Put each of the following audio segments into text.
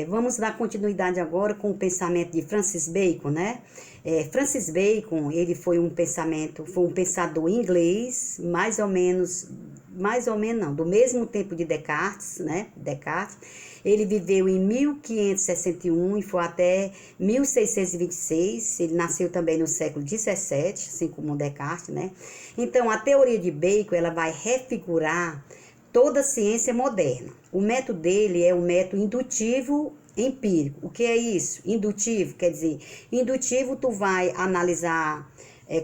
Vamos dar continuidade agora com o pensamento de Francis Bacon, né? Francis Bacon, ele foi um pensador inglês, mais ou menos não, do mesmo tempo de Descartes, né? Ele viveu em 1561 e foi até 1626, ele nasceu também no século 17, assim como Descartes, né? Então, a teoria de Bacon, ela vai refigurar toda a ciência moderna. O método dele é o método indutivo empírico. O que é isso? Indutivo, quer dizer, indutivo tu vai analisar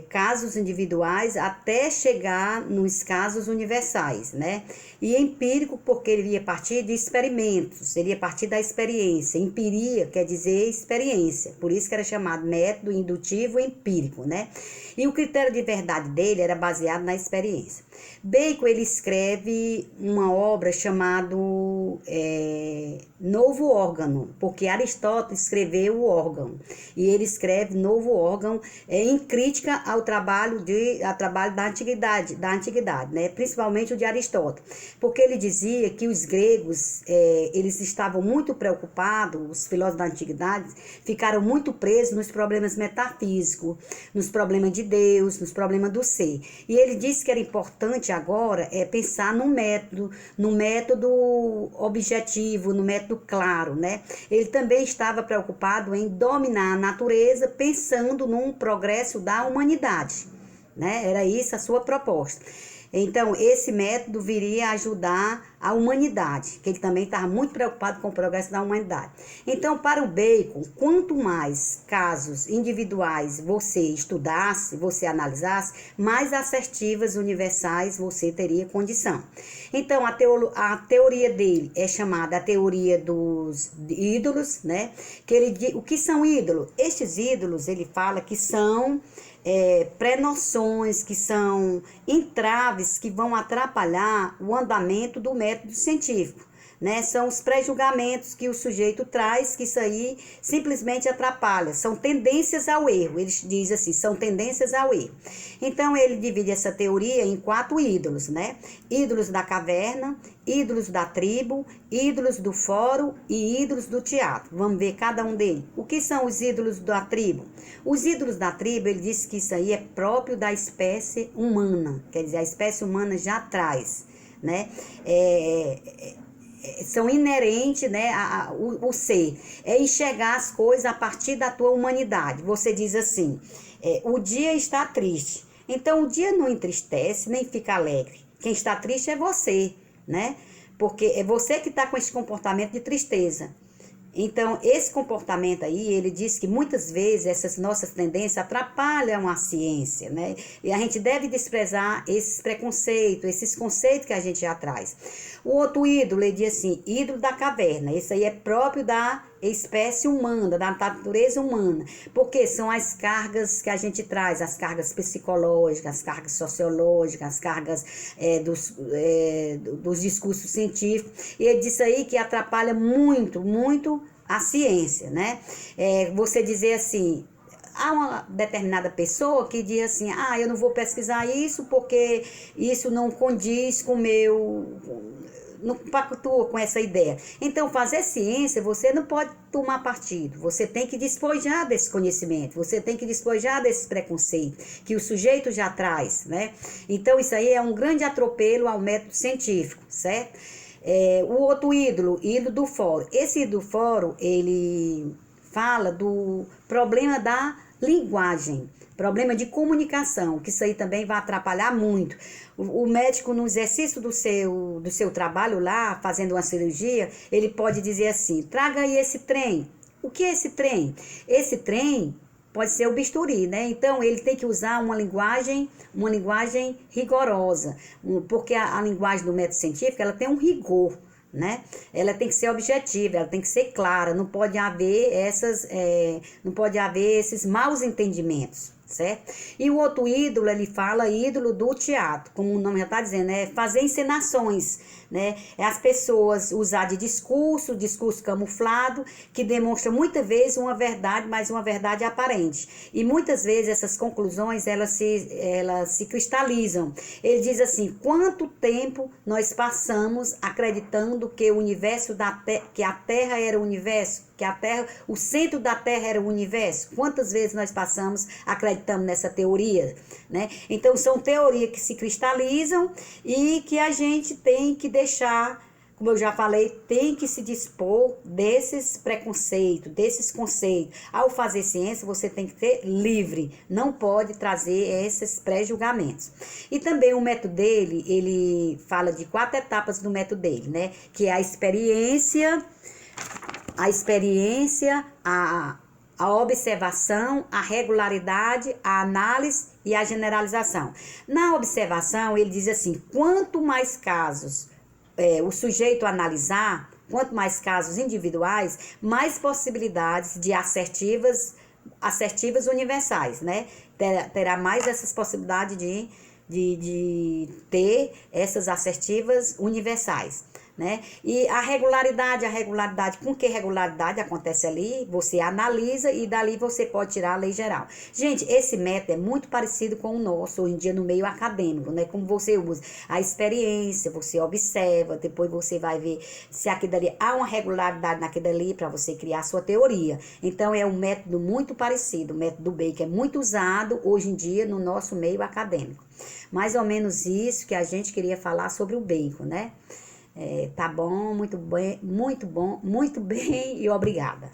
casos individuais até chegar nos casos universais, né? E empírico porque ele ia partir de experimentos, ele ia partir da experiência. Empiria quer dizer experiência, por isso que era chamado método indutivo empírico, né? E o critério de verdade dele era baseado na experiência. Bacon, ele escreve uma obra chamada Novo Órgão, porque Aristóteles escreveu o órgão, e ele escreve Novo Órgão em crítica ao trabalho da antiguidade, né? Principalmente o de Aristóteles, porque ele dizia que os gregos, eles estavam muito preocupados, os filósofos da antiguidade ficaram muito presos nos problemas metafísicos, nos problemas de Deus, nos problemas do ser. E ele disse que era importante agora pensar no método objetivo, no método claro, né? Ele também estava preocupado em dominar a natureza, pensando num progresso da humanidade, né? Era isso a sua proposta. Então, esse método viria a ajudar a humanidade, que ele também estava muito preocupado com o progresso da humanidade. Então, para o Bacon, quanto mais casos individuais você estudasse, você analisasse, mais assertivas universais você teria condição. Então, a teoria dele é chamada a teoria dos ídolos, né? O que são ídolos? Estes ídolos, ele fala que são pré-noções, que são entraves que vão atrapalhar o andamento do método científico, né? São os pré-julgamentos que o sujeito traz, que isso aí simplesmente atrapalha, são tendências ao erro, ele diz assim, são tendências ao erro. Então, ele divide essa teoria em 4 ídolos, né? Ídolos da caverna, ídolos da tribo, ídolos do fórum e ídolos do teatro. Vamos ver cada um deles. O que são os ídolos da tribo? Os ídolos da tribo, ele disse que isso aí é próprio da espécie humana, quer dizer, a espécie humana já traz, né? São inerentes, né, o ser. É enxergar as coisas a partir da tua humanidade. Você diz assim, o dia está triste. Então, o dia não entristece, nem fica alegre. Quem está triste é você, né? Porque é você que está com esse comportamento de tristeza. Então, esse comportamento aí, ele diz que muitas vezes essas nossas tendências atrapalham a ciência, né? E a gente deve desprezar esses preconceitos, esses conceitos que a gente já traz. O outro ídolo, ele diz assim, ídolo da caverna. Esse aí é próprio da espécie humana, da natureza humana, porque são as cargas que a gente traz, as cargas psicológicas, as cargas sociológicas, as cargas dos discursos científicos, e ele disse aí que atrapalha muito a ciência, né? Você dizer assim, há uma determinada pessoa que diz assim, eu não vou pesquisar isso porque isso não condiz com o meu... não pactua com essa ideia. Então, fazer ciência, você não pode tomar partido. Você tem que despojar desse conhecimento. Você tem que despojar desse preconceito que o sujeito já traz, né? Então, isso aí é um grande atropelo ao método científico, certo? O outro ídolo do fórum. Esse ídolo do fórum, ele fala do problema da linguagem, problema de comunicação, que isso aí também vai atrapalhar muito. O médico, no exercício do seu trabalho lá, fazendo uma cirurgia, ele pode dizer assim, traga aí esse trem. O que é esse trem? Esse trem pode ser o bisturi, né? Então, ele tem que usar uma linguagem rigorosa, porque a linguagem do método científico, ela tem um rigor, né? Ela tem que ser objetiva, ela tem que ser clara, não pode haver esses maus entendimentos. certo? E o outro ídolo, ele fala ídolo do teatro, como o nome já está dizendo, é fazer encenações, né? É as pessoas usar de discurso camuflado, que demonstra muitas vezes uma verdade, mas uma verdade aparente. E muitas vezes essas conclusões, elas se cristalizam. Ele diz assim, quanto tempo nós passamos acreditando que o universo que a Terra era o universo, que a Terra, o centro da Terra era o universo? Quantas vezes nós passamos acreditando nessa teoria, né? Então são teorias que se cristalizam e que a gente tem que deixar, como eu já falei, tem que se dispor desses preconceitos, desses conceitos. Ao fazer ciência, você tem que ser livre, não pode trazer esses pré-julgamentos. E também o método dele, ele fala de 4 etapas do método dele, né? Que é a experiência, a observação, a regularidade, a análise e a generalização. Na observação, ele diz assim, quanto mais casos o sujeito analisar, quanto mais casos individuais, mais possibilidades de assertivas universais, né? Terá mais essas possibilidades de ter essas assertivas universais, né? E a regularidade, com que regularidade acontece ali? Você analisa e dali você pode tirar a lei geral. Gente, esse método é muito parecido com o nosso hoje em dia no meio acadêmico, né? Como você usa a experiência, você observa, depois você vai ver se aquilo dali há uma regularidade naquilo dali para você criar a sua teoria. Então é um método muito parecido, o método Baker é muito usado hoje em dia no nosso meio acadêmico. Mais ou menos isso que a gente queria falar sobre o Bacon, né? Tá bom, muito bem e obrigada.